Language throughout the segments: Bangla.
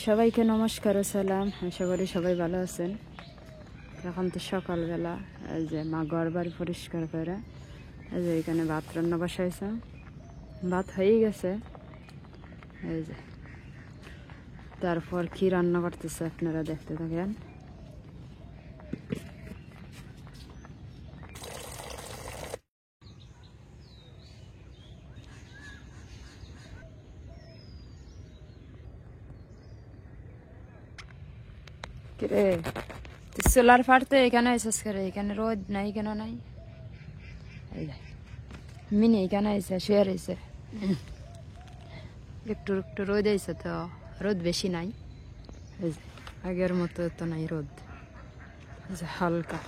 সবাইকে নমস্কার ও সালাম। আশা করি সবাই ভালো আছেন। এখন তো সকালবেলা, এই যে মা ঘর বাড়ি পরিষ্কার করে এই যে এখানে ভাত রান্না বসাইছে। ভাত হয়ে গেছে, এই যে তারপর কি রান্না করতেছে আপনারা দেখতে থাকেন। কিরে তুই সোলার ফাটতে এখানে এসেছিস করে? এখানে রোদ নাই কেন? নাই এই যে মিনি এখানে এসে শুয়ে রয়েছে। একটু একটু রোদ এসে, তো রোদ বেশি নাই, এই যে আগের মতো তো নাই রোদ, এই যে হালকা।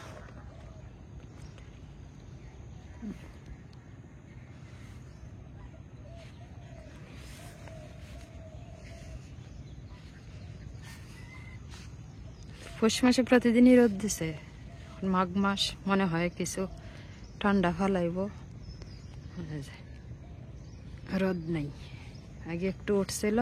পৌষ মাসে প্রতিদিনই রোদ দিছে, মাঘ মাস মনে হয় কিছু ঠান্ডা ফালাইব, রোদ নেই। আগে একটু উঠছিল,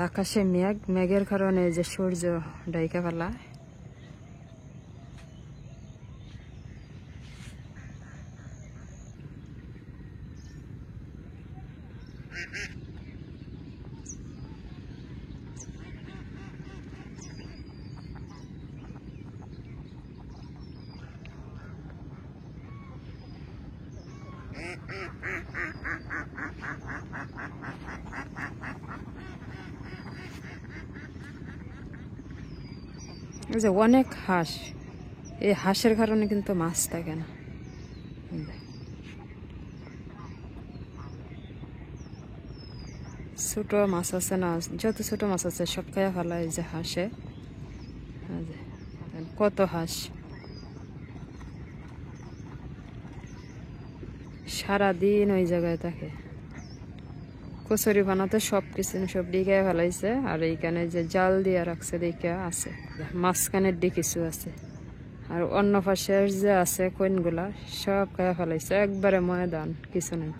আকাশে মেঘ, মেঘের কারণে যে সূর্য ডাইকা ফেলা। এই যে অনেক হাঁস, এই হাঁসের কারণে কিন্তু মাছ থাকে না। ছোট মাছ আছে না, যত ছোট মাছ আছে সব খাইয়া ফেলা এই যে হাঁসে। কত হাঁস সারাদিন ওই জায়গায় থাকে। কচুরি বানাতে সব কিছু সব ডিগায় ফেলাইছে, আর এইখানে যে জাল দিয়ে রাখছে দেখে আছে, মাঝখানের দিয়ে কিছু আছে, আর অন্য পাশের যে আছে কোইনগুলা সব খাইয়া ফেলাইছে, একবারে ময়দান কিছু নেই।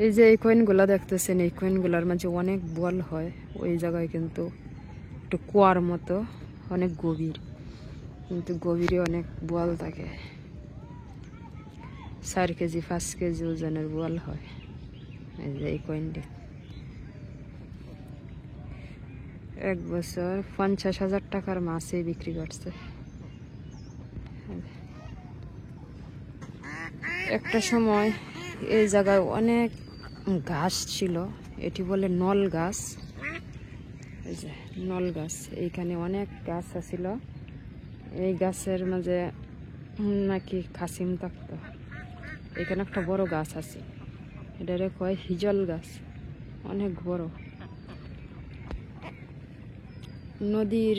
এই যে এই কোইনগুলা দেখতেছেন, এই কোইনগুলার মাঝে অনেক বল হয়। ওই জায়গায় কিন্তু একটু কুয়ার মতো, অনেক গভীর, কিন্তু গভীরে অনেক বল থাকে। 4 কেজি 5 কেজি ওজনের বল হয়। এই যে এই কয়েনটি 1 বছর 50,000 টাকার মাছে বিক্রি করছে। একটা সময় এই জায়গায় অনেক গাছ ছিল, এটি বলে নল গাছ। এই যে নল গাছ, এইখানে অনেক গাছ আছিল। এই গাছের মাঝে নাকি খাসিম থাকতো। এখানে একটা বড় গাছ আছে, এটারে কয় হিজল গাছ, অনেক বড়। নদীর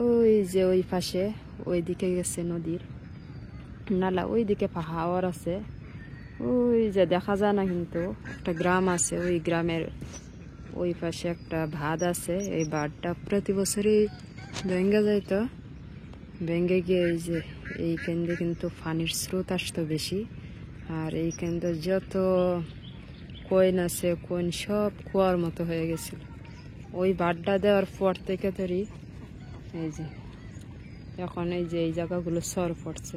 ওই যে ওই পাশে, ওই দিকে গেছে নদীর নালা, ওই দিকে পাহাড় আছে, ওই যে দেখা যায় না, কিন্তু একটা গ্রাম আছে, ওই গ্রামের ওই পাশে একটা ভাদ আছে। এই ভাদটা প্রতি বছরই ভেঙে যাইতো, ভেঙে গিয়ে এই যে এই কেন্দ্রে কিন্তু পানির স্রোত আসতো বেশি। আর এই কেন্দ্রে যত কয়েন আছে, কয়েন সব কুয়ার মতো হয়ে গেছিল। ওই বাড্ডা দেওয়ার পর থেকে তৈরি এই যে এখন এই যে এই জায়গাগুলো সর পড়ছে,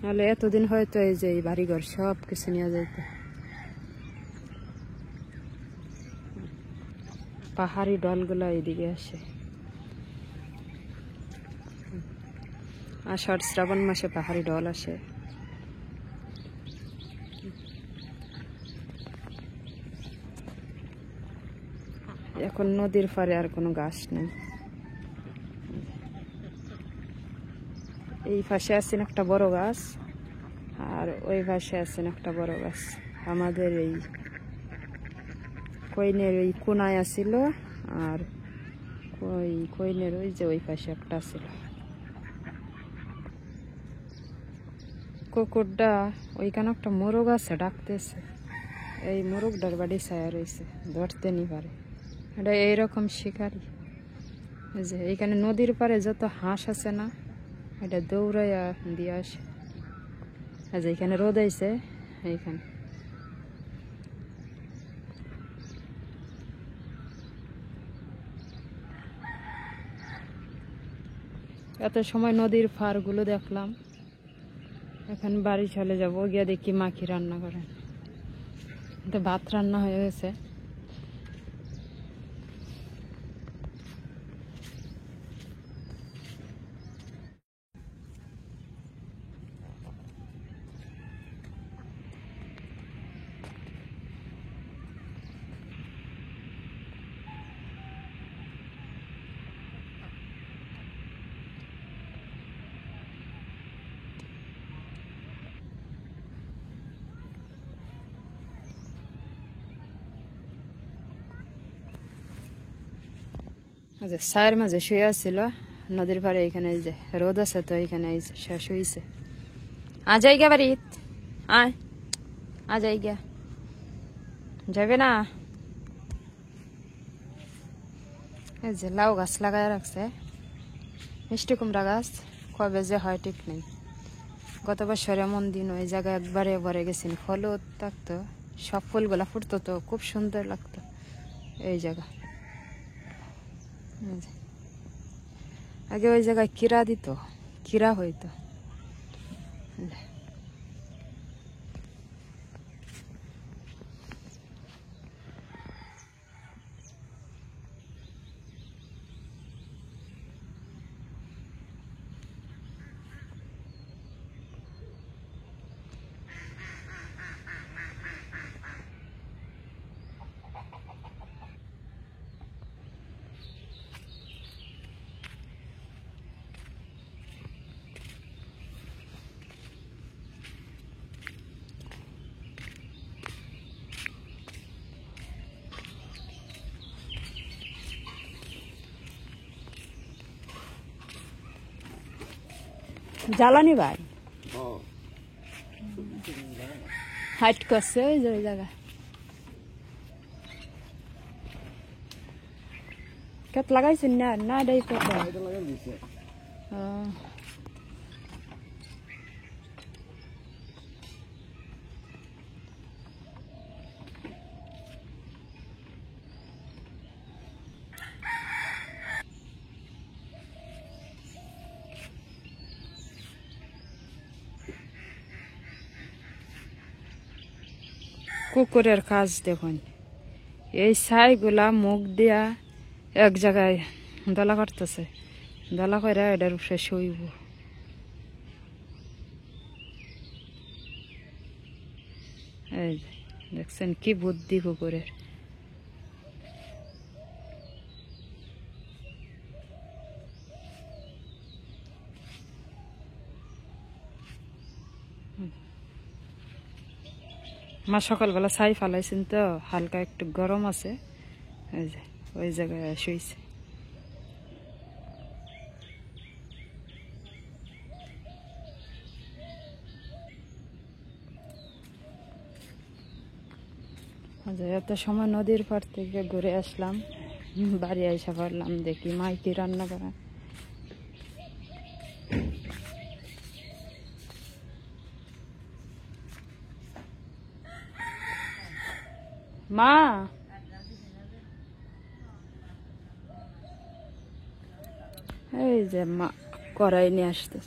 নাহলে এতদিন হয়তো এই যে এই বাড়িঘর সব কিছু নিয়ে যাইতো। পাহাড়ি ডলগুলো এইদিকে আসে, আষাঢ় শ্রাবণ মাসে পাহাড়ি ডল আসে। এখন নদীর পাড়ে আর কোনো গাছ নেই। এই পাশে আছেন একটা বড় গাছ, আর ওই পাশে আছেন একটা বড় গাছ। আমাদের এই কইনের ওই কোনায় আছিল, আর ওই কইনের ওই যে ওই পাশে একটা ছিল। কুকুরটা ওইখানে একটা মোরগ আছে, ডাকতেছে। এই মোরগটার বাড়ি ছায়া রয়েছে, ধরতে নি পারে। এটা এইরকম শিকারি। যে এইখানে নদীর পাড়ে যত হাঁস আছে না, এটা দৌড়াইয়া দিয়ে আসে। যে এখানে রোদ আইছে এইখানে। এত সময় নদীর পাড়গুলো দেখলাম, এখন বাড়ি চলে যাব, গিয়ে দেখি মা কি রান্না করেন। তো ভাত রান্না হয়ে গেছে। ছায়ের মাঝে শুয়ে আসছিল নদীর পাড়ে, এখানে এই যে রোদ আছে তো এখানে এই যে শেষ হয়েছে। যাই গা বাড়িত, যাই গা, যাবে না? এই যে লাউ গাছ লাগাই রাখছে, মিষ্টি কুমড়া গাছ, কবে যে হয় ঠিক নেই। গত বছর এমন দিন ওই জায়গায় একবারে ভরে গেছেন, ফলও থাকতো, সব ফুলগুলা ফুটতো, তো খুব সুন্দর লাগতো এই জায়গা। আগে ওই জায়গায় কিরা দিত, কিরা হইতো। জ্বালানি ভাই হাইট করছে ওই যে ওই জায়গা কেত লাগাইছেন না? না এটাই তো কুকুরের কাজ দেখুন, এই ছাইগুলা মুখ দিয়া এক জায়গায় দলা করতেছে, দলা করে এটার উপরে শুইব। এই দেখছেন কি বুদ্ধি কুকুরের। মা সকালবেলা ছাই ফালাইছেন তো, হালকা একটু গরম আছে, এই যে ওই জায়গায় শুইছে। এত সময় নদীর পার থেকে ঘুরে আসলাম, বাড়ি এসে পড়লাম, দেখি মা কি রান্না করে। মা এই যে মা কড়াই নিয়ে আসতে,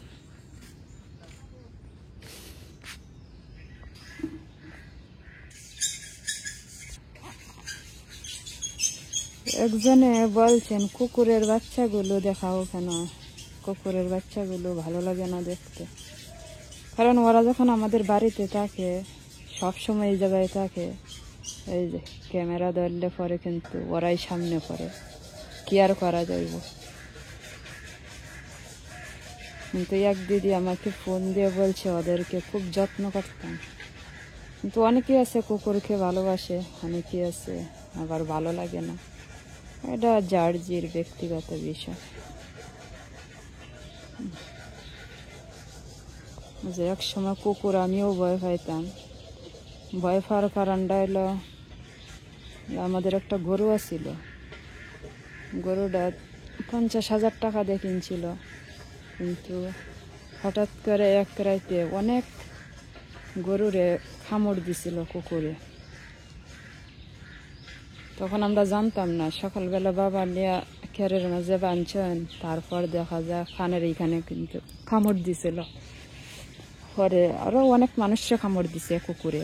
একজনে বলছেন কুকুরের বাচ্চাগুলো দেখাও কেন, কুকুরের বাচ্চাগুলো ভালো লাগে না দেখতে, কারণ ওরা যখন আমাদের বাড়িতে থাকে সব সময় এই জায়গায় থাকে, এই যে ক্যামেরা ধরলে পরে কিন্তু ওরাই সামনে পড়ে, কি আর করা যাইব। কিন্তু এক দিদি আমাকে ফোন দিয়ে বলছে ওদেরকে খুব যত্ন করতাম, কিন্তু অনেকেই আছে কুকুরকে ভালোবাসে, অনেকেই আছে আবার ভালো লাগে না, এটা যার জির ব্যক্তিগত বিষয়। যে এক সময় কুকুর আমিও ভয় পাইতাম, ভয় পাওয়ার কারণটা হলো আমাদের একটা গরু আছিল, গরুটা 50,000 টাকা দিয়ে কিনছিল, কিন্তু হঠাৎ করে এক রাইতে অনেক গরুরে কামড় দিছিল কুকুরে। তখন আমরা জানতাম না, সকালবেলা বাবা নিয়ে খেরের মাঝে বাঁধছেন, তারপর দেখা যায় কানের এইখানে কিন্তু কামড় দিছিল। পরে আরো অনেক মানুষকে কামড় দিছে কুকুরে,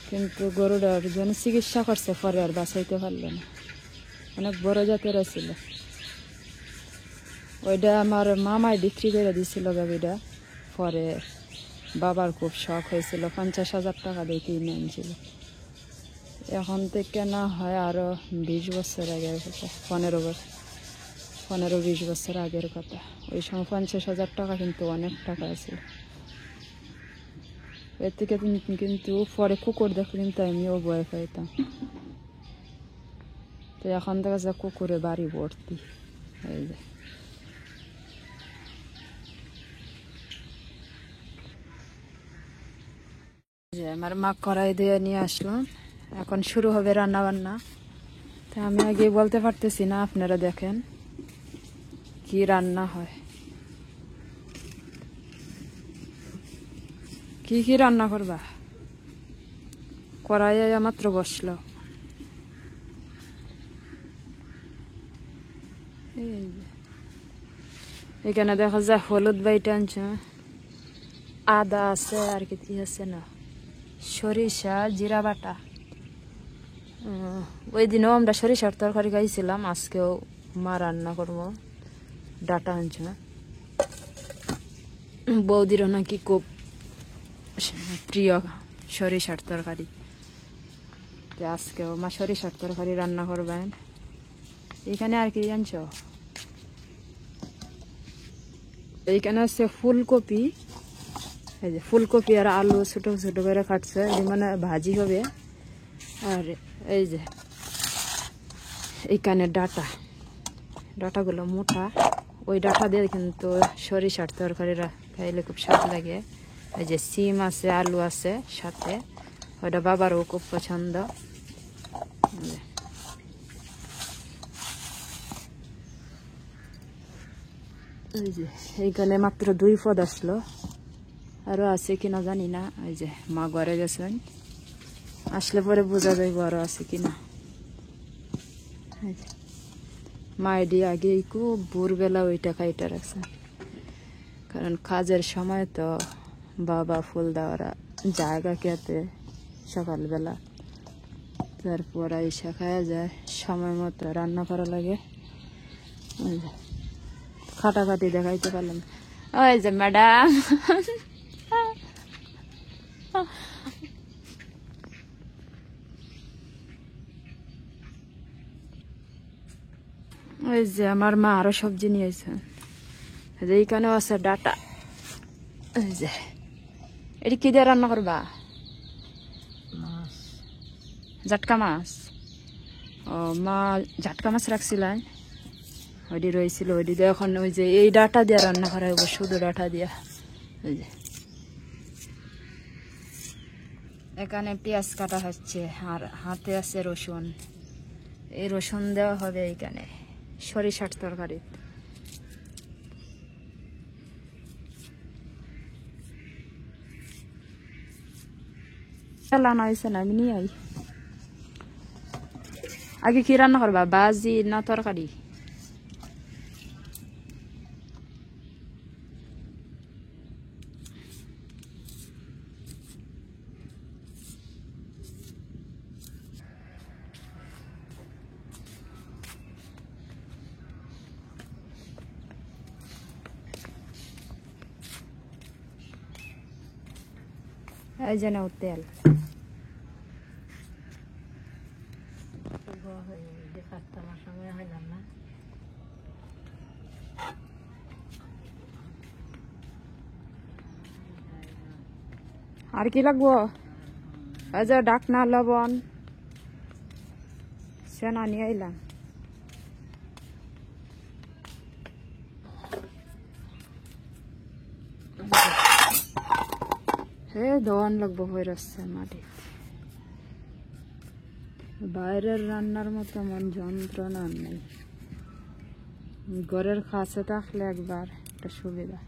কিন্তু গরুটার জন্য চিকিৎসা করছে, পরে আর বাঁচাইতে পারলো না। অনেক বড় জাতের ছিল ওইটা। আমার মামায় বিক্রি করে দিছিল গাভীটা। পরে বাবার খুব শখ হয়েছিল, 50,000 টাকা দিয়ে কিনে আনছিল। এখন থেকে না হয় আরো 20 বছর আগের কথা, 15-20 বছর আগের কথা। ওই সময় 50,000 টাকা কিন্তু অনেক টাকা আছে। এর থেকে কিন্তু পরে কুকুর দেখলে কিন্তু আমিও ভয় পাইতাম। তো এখন দেখা যায় কুকুরে বাড়ি ভর্তি। এই যে আমার মা কড়াই দিয়ে নিয়ে আসলাম, এখন শুরু হবে রান্না বান্না। তা আমি আগে বলতে পারতেছি না, আপনারা দেখেন কি রান্না হয়। কি কি রান্না করবা? কড়াইয়ে মাত্র বসলো। এখানে দেখা যায় হলুদ বাইটা আনছে, আদা আছে, আর কি আছে না, সরিষা, জিরা বাটা। ওই দিনও আমরা সরিষার তরকারি খাইছিলাম, আজকেও মা রান্না করবো। ডাটা আনছে, বৌদিরও নাকি খুব প্রিয় সরিষার তরকারি। আজকেও মা সরিষার তরকারি রান্না করবেন। এখানে আর কি আনছ? এইখানে আছে ফুলকপি। এই যে ফুলকপি আর আলু ছোট ছোট করে কাটছে, মানে ভাজি হবে। আর এই যে এইখানে ডাটাগুলো মোটা, ওই ডাটা দিয়ে কিন্তু সরিষার তরকারিরা খাইলে খুব স্বাদ লাগে। এই যে সিম আছে, আলু আছে সাথে, ওইটা বাবারও খুব পছন্দ। এই যে এইখানে মাত্র 2 পদ আসলো, আরো আছে কিনা জানি না। এই যে মা ঘরে গেছেন, আসলে পরে বোঝা যাইব আরো আছে কিনা। মা এটি আগে খুব ভোরবেলা ওইটা খাইটা রাখছে, কারণ কাজের সময় তো বাবা ফুল দেওয়ারা জায়গা খেতে সকালবেলা, তারপর এসে খাওয়া যায়, সময় মতো রান্না করা লাগে। কাটাকাটি দেখাইতে পারলাম। ওই যে ম্যাডাম, ওই যে আমার মা আরো সবজি নিয়েছে। এইখানেও আছে ডাটা। এই যে এটি কি দিয়ে রান্না করবা? জাটকা মাছ। ও মা জাটকা মাছ রাখছিলেন, ওইটি রয়েছিল, ওইটি দিয়ে এখন ওই যে এই ডাটা দিয়ে রান্না করা হবে, শুধু ডাটা দিয়া। ওই যে এখানে পেঁয়াজ কাটা হচ্ছে, আর হাতে আছে রসুন। এই রসুন দেওয়া হবে এইখানে সরিষার তরকারি। লানা হয়েছে না, আমি নিয়ে আই। আগে কি রান্না করবা, ভাজি না তরকারি? এই যে নাও তেল। আর কি লাগবো? এই যে ডাকনা, লবণ, সেনা নিয়ে এলাম। ধোয়ান লাগবো, হয়ে আসছে মাটি। বাইরের রান্নার মতো মন যন্ত্রণা নেই, ঘরের কাছে থাকলে একবার একটা সুবিধা।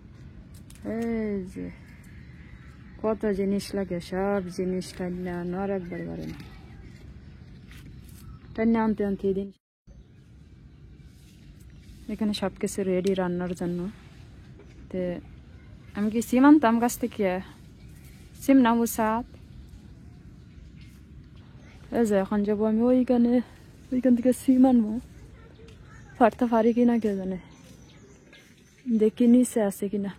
এই যে কত জিনিস লাগে, সব জিনিস টান্না আর একবার করে না, টান্না আনতে আনতে দিন। এখানে সব কিছু রেডি রান্নার জন্য। তো আমি কি সিম আনতাম গাছ থেকে, সিম নামবো সাত। এই যে এখন যাবো আমি ওইখান থেকে সিম আনবো। পারতে পারি কিনা কে জানে, দেখি নিচে আছে কিনা।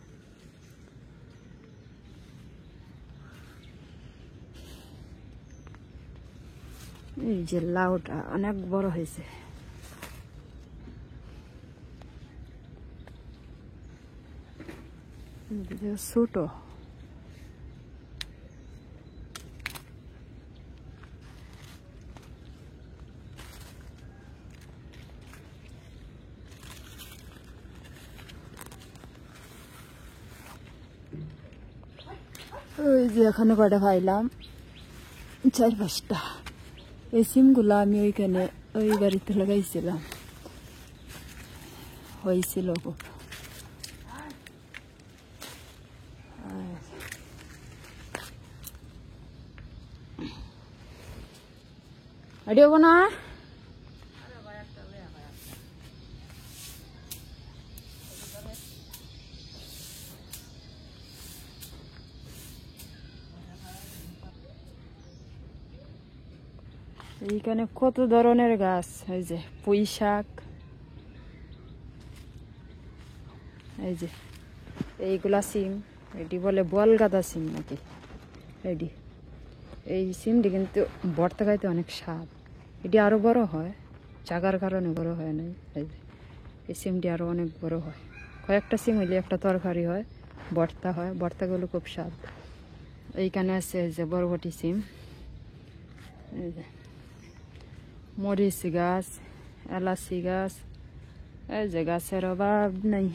এই যে লাউটা অনেক বড় হয়েছে। ছোট ওই যে এখানে কয়টা পাইলাম, 4-5টা। এই সিমগুলো আমি ওইখানে ওই বাড়িতে লাগাইছিলাম, হয়েছিল খুব। আইডিয়া না এইখানে কত ধরনের গাছ, এই যে পুঁই শাক, এই যে এইগুলা সিম, এটি বলে বল গাদা সিম নাকি এটি। এই সিমটি কিন্তু ভর্তা খাইতে অনেক স্বাদ। এটি আরো বড় হয়, জাগার কারণে বড় হয় নাই। এই যে এই সিমটি আরো অনেক বড় হয়। কয়েকটা সিম হইলে একটা তরকারি হয়, ভর্তা হয়, ভর্তাগুলো খুব স্বাদ। এইখানে আছে এই যে বরবটি সিম, এই যে মরিচ গাছ, এলাচি গাছ, এই যে গাছের অভাব নাই।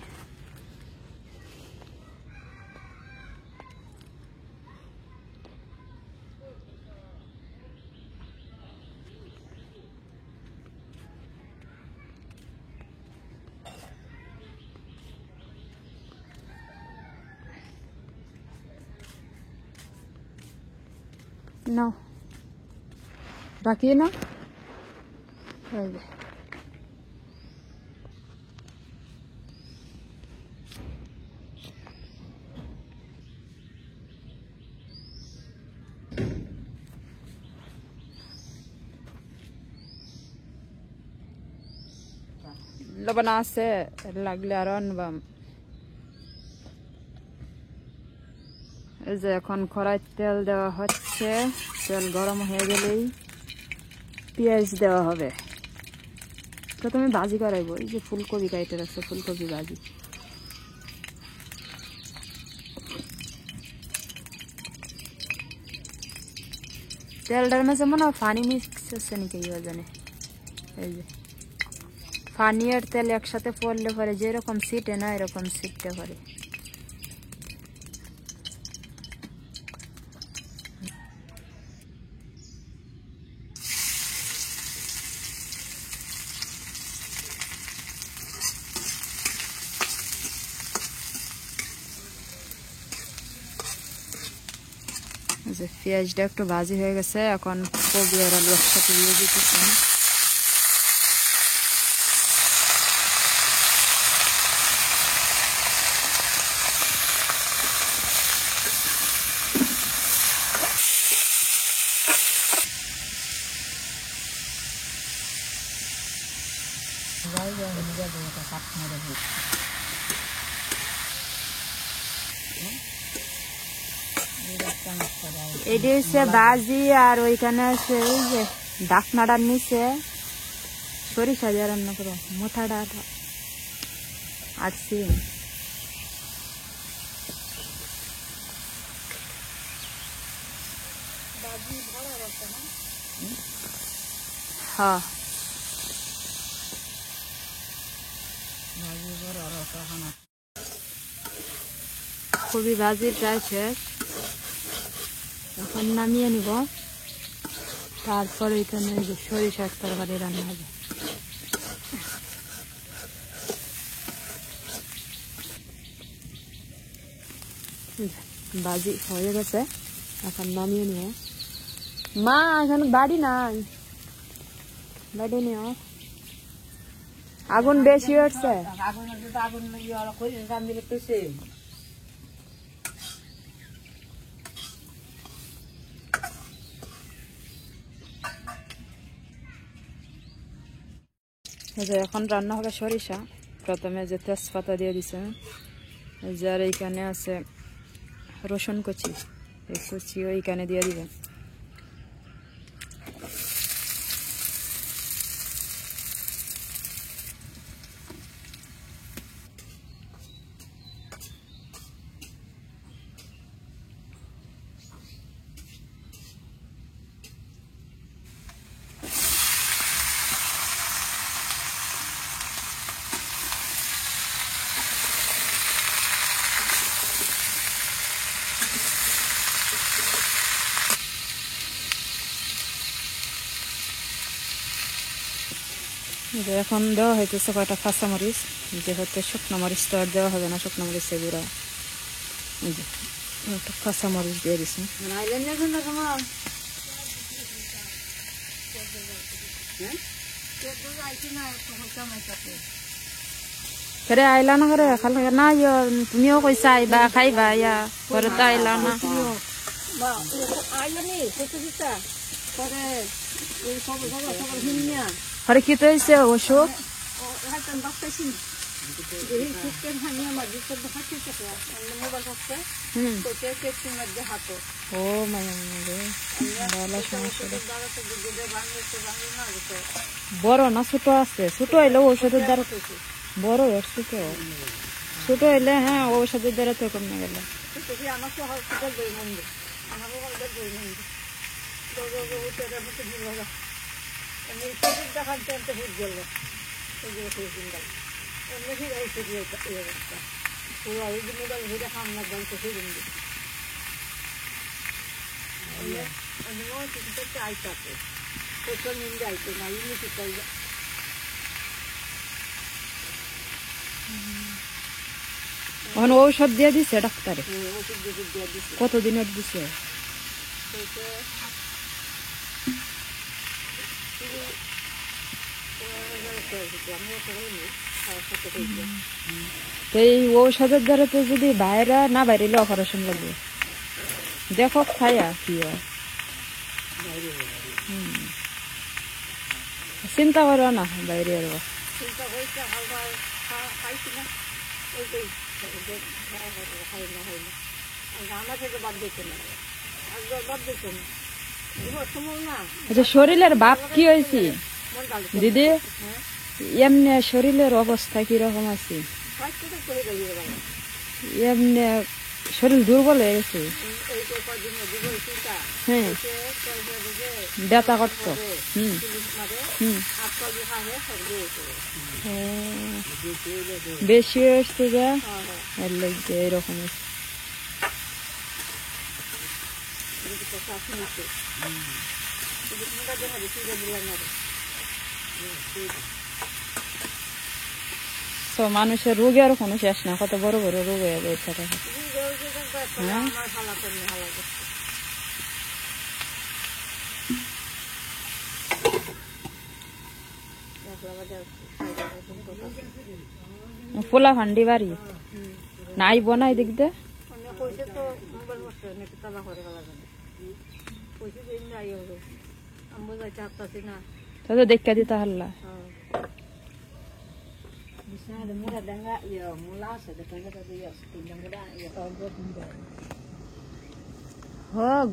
না বাকি না, এই যে লবণ আছে, লাগলে আরো আনবাম। এই যে এখন কড়াই তেল দেওয়া হচ্ছে, তেল গরম হয়ে গেলেই পেঁয়াজ দেওয়া হবে। প্রথমে ভাজি করাইবো, এই যে ফুলকপি কাইটে রাখছে, ফুলকপি ভাজি। তেলটার মাঝে মনে হয় পানি মিক্স হচ্ছে নাকি জানে। এই যে পানি আর তেল একসাথে পড়লে পরে যেরকম সিটে না এরকম সিটতে পারে। যে পেঁয়াজটা একটু ভাজি হয়ে গেছে, এখন কবি আর আলু একসাথে দিয়ে দিতেছি। এটি হচ্ছে ভাজি, আর ওইখানে আছে ওই যে ডাকনাটার নিচে সরিষা দিয়ে রান্না করে মোথাটা আর সিম। হ্যাঁ খুবই ভাজি প্রায় শেষ, এখন নামিয়ে নিব। তারপরে এখানে যে সরিষার তরকারি রান্না হবে। ভাজি হয়ে গেছে, এখন নামিয়ে নিও। মা এখন বাড়ি নাই, বাড়ি নিও। আগুন বেশি উঠছে। এখন রান্না হবে সরিষা। প্রথমে যে তেজপাতা দিয়ে দিছে, যার এইখানে আছে রসুন কুচি, এই কুচি ওইখানে দিয়ে দিবেন। এখন দেওয়া হইতেছে কয়টা কাঁচামরিচ, যেহেতু শুকনো মরিচ তো আর দেওয়া হবে না, শুকনো মরিচের গুঁড়া। একটা কাঁচামরিচ দিয়ে দিছি। ফেরে আইলা না করে খাল না, তুমিও কইসা আইবা খাইবা, ইয়া পরে তো আইলা না। আরে কি তো হয়েছে অসুখ? ও বড় না ছোট আছে? ছোট হইলে ঔষধের দ্বারা বড়, ছোট ছোট হইলে হ্যাঁ ঔষধের দ্বারা তো কমে গেল। এখন ঔষধ দিয়ে দিছে ডাক্তারে? কতদিনের দিছে? এই ঔষধের দ্বারা তো যদি বাইরে না বাইরে অপারেশন লাগবে। দেখো খাইয়া কি হয়। চিন্তা করো না বাইরে আর শরীরের ভাব কি হয়েছে দিদি? এমনি শরীরের অবস্থা কিরকম আছে? এমনি শরীর দুর্বল হয়ে গেছে? হ্যাঁ, ব্যথা করতো। বেশি হয়েছে যা এর লাগছে এরকম। মানুষের রোগের কোনো শেষ না, কত বড় বড় রোগ হয়ে গেছে। পোলা ফান্ডি বাড়ি নাই বনাই দেখতে দেখা দিতে হাল্লা।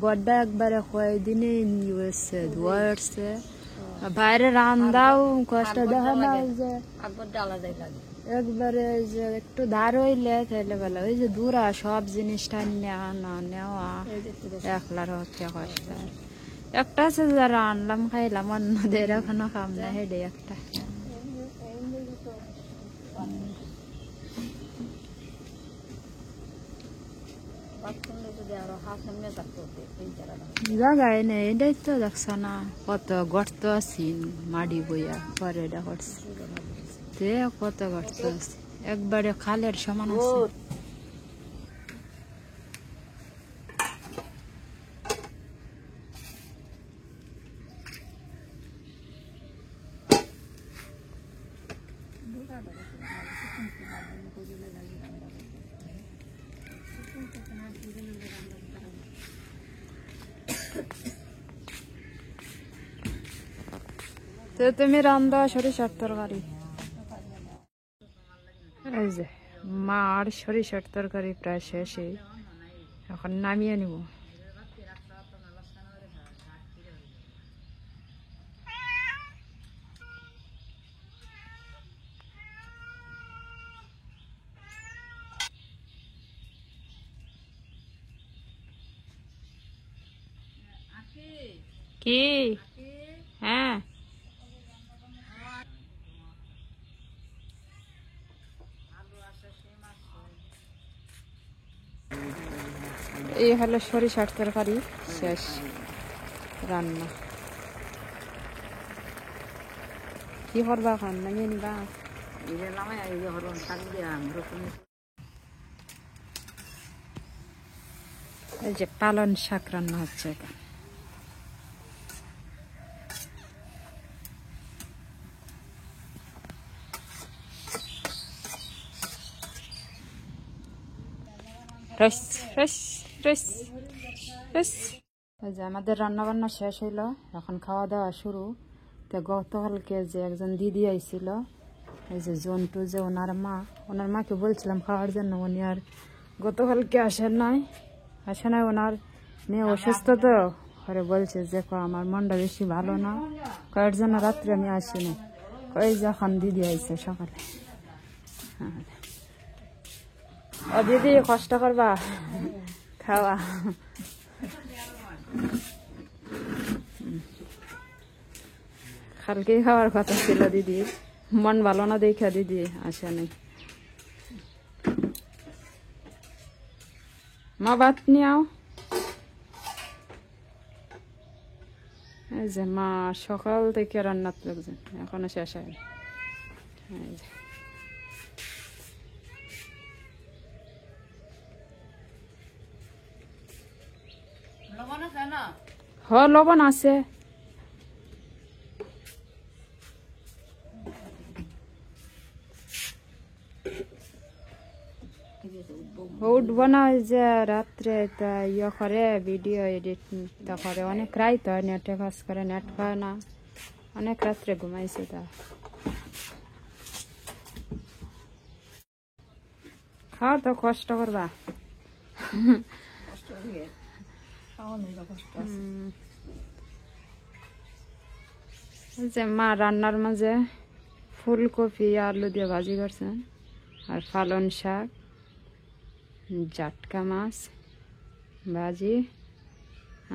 গড্ডা একবারে কয়দিনে হয়েছে, ধোয়া উঠছে। বাইরে রান্দাও কষ্ট দেখা না, যে একবারে যে একটু ধার হইলে তাইলে বেলা ওই যে দূরা সব জিনিসটা নেওয়া নেওয়া একলার হচ্ছে কষ্ট। একটা আছে যারা আনলাম খাইলাম, অন্যদের এখনো খাম না, হেডে একটা। জায়গায় নেই, এটাই তো দেখছ না কত গর্ত আছে, মাটি বইয়া পরে এটা করছে, কত গর্ত আছে, একবারে খালের সমান আছে। তো তুমি রান্না সরিষার তরকারি, এই যে মার সরিষার তরকারি প্রায় শেষে, এখন নামিয়ে নিব। কি? হ্যাঁ, এই হলো সরিষার তরকারি শেষ রান্না। কি করবা এখন, নামিয়ে নিবা? এই যে পালন শাক রান্না হচ্ছে এখন। রস রস রস রস। এই যে আমাদের রান্না বান্না শেষ হইলো, এখন খাওয়া দাওয়া শুরু। তো গতকালকে যে একজন দিদি আইছিল, এই যে জন্টু, যে ওনার মাকে বলছিলাম খাওয়ার জন্য, উনি আর গতকালকে আসে নাই। ওনার মেয়ে অসুস্থ, তো ঘরে বলছে যে আমার মনটা বেশি ভালো না, কয়ের জন্য রাত্রে আমি আসিনি। এই যখন দিদি আইছে সকালে। ও দিদি, কষ্ট করবা খাওয়া। কালকেই খাওয়ার কথা ছিল দিদির, মন ভালো না দেখা দিদি আসে নাই। মা ভাত নিয়াও। এই যে মা সকাল থেকে রান্নাত লাগছেন, এখনো শেষ হয়। লবণ আছে। উঠব না, ওই যে রাত্রে ইয়ে করে, ভিডিও এডিট করে, অনেক রাত হয়, নেটে কাজ করে, নেট পায় না, অনেক রাত্রে ঘুমাইছে। তা খাও তো, কষ্ট করবা। যে মা রান্নার মাঝে ফুলকপি আলু দিয়ে ভাজি করছেন, আর পালন শাক, জাটকা মাছ ভাজি,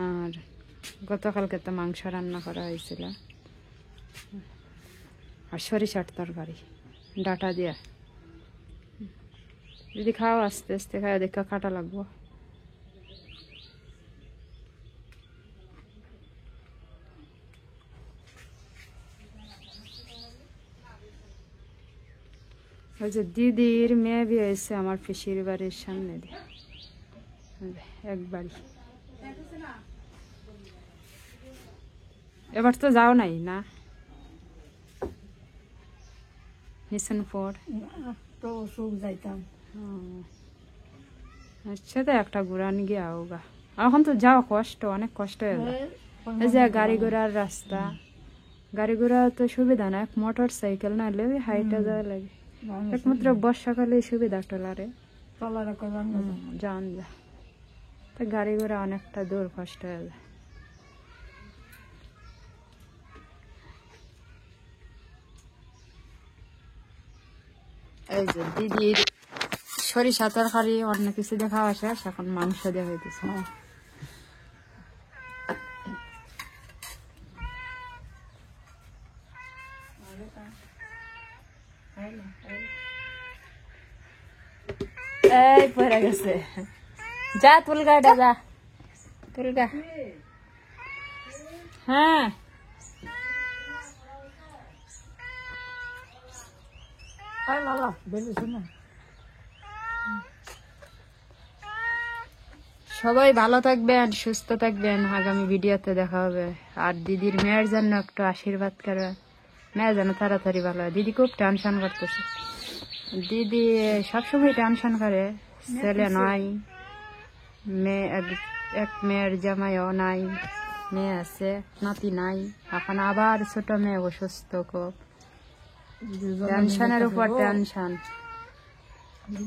আর গতকালকে তো মাংস রান্না করা হয়েছিল, আর সরিষার তরকারি ডাটা দিয়া। যদি খাও আস্তে আস্তে খাও, দেখা কাটা লাগবো। ওই যে দিদির মেয়ে বিয়ে হয়েছে আমার পিসির বাড়ির সামনে দিয়ে, একবারই। এবার তো যাও নাই না মিশনপুর? তো সুখ যাইতাম। আচ্ছা, তো একটা ঘুরান গিয়ে আওগা। এখন তো যাওয়া কষ্ট, অনেক কষ্ট হয়ে যায়। এই যে গাড়ি ঘোড়ার রাস্তা, গাড়ি ঘোড়া তো সুবিধা না, এক মোটর সাইকেল না হলে হাইটা যাওয়া লাগে। একমাত্র বর্ষাকালে সুবিধা টলারে যান যা, তো গাড়ি ঘোড়া অনেকটা দূর, কষ্ট হয়ে যায়। এই যে দিদির সরিষা তরকারি, অন্য কিছু দেখা আসে, এখন মাংস দেওয়া হইতেছে। এই পড়ে গেছে, যা তুলগাটা যা, তুলগা। হ্যাঁ, সবাই ভালো থাকবেন, সুস্থ থাকবেন। আগামী ভিডিওতে দেখা হবে। আর দিদির মেয়ের জন্য একটু আশীর্বাদ করবেন, মেয়ে যেন তাড়াতাড়ি ভালো হয়। দিদি খুব টেনশন করতেছে, দিদি সবসময় টেনশন করে, ছেলে নাই, মেয়ে এক মেয়ের জামাইও নাই, মেয়ে আছে, নাতি নাই, এখন আবার ছোট মেয়ে অসুস্থ, খুব টেনশনের উপর টেনশন।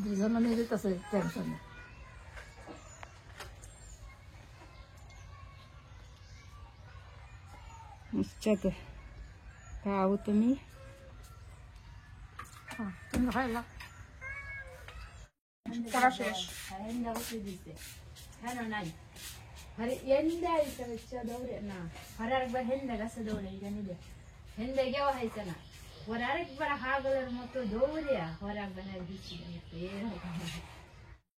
দুজন নিয়ে যেতেছে টেনশনে। আচ্ছা তো খাও তুমি, তুমি খাইলা পড়া শেষ। আরেকবার হাগলের মতো দৌড়িয়া ঘরে একবার দিচ্ছি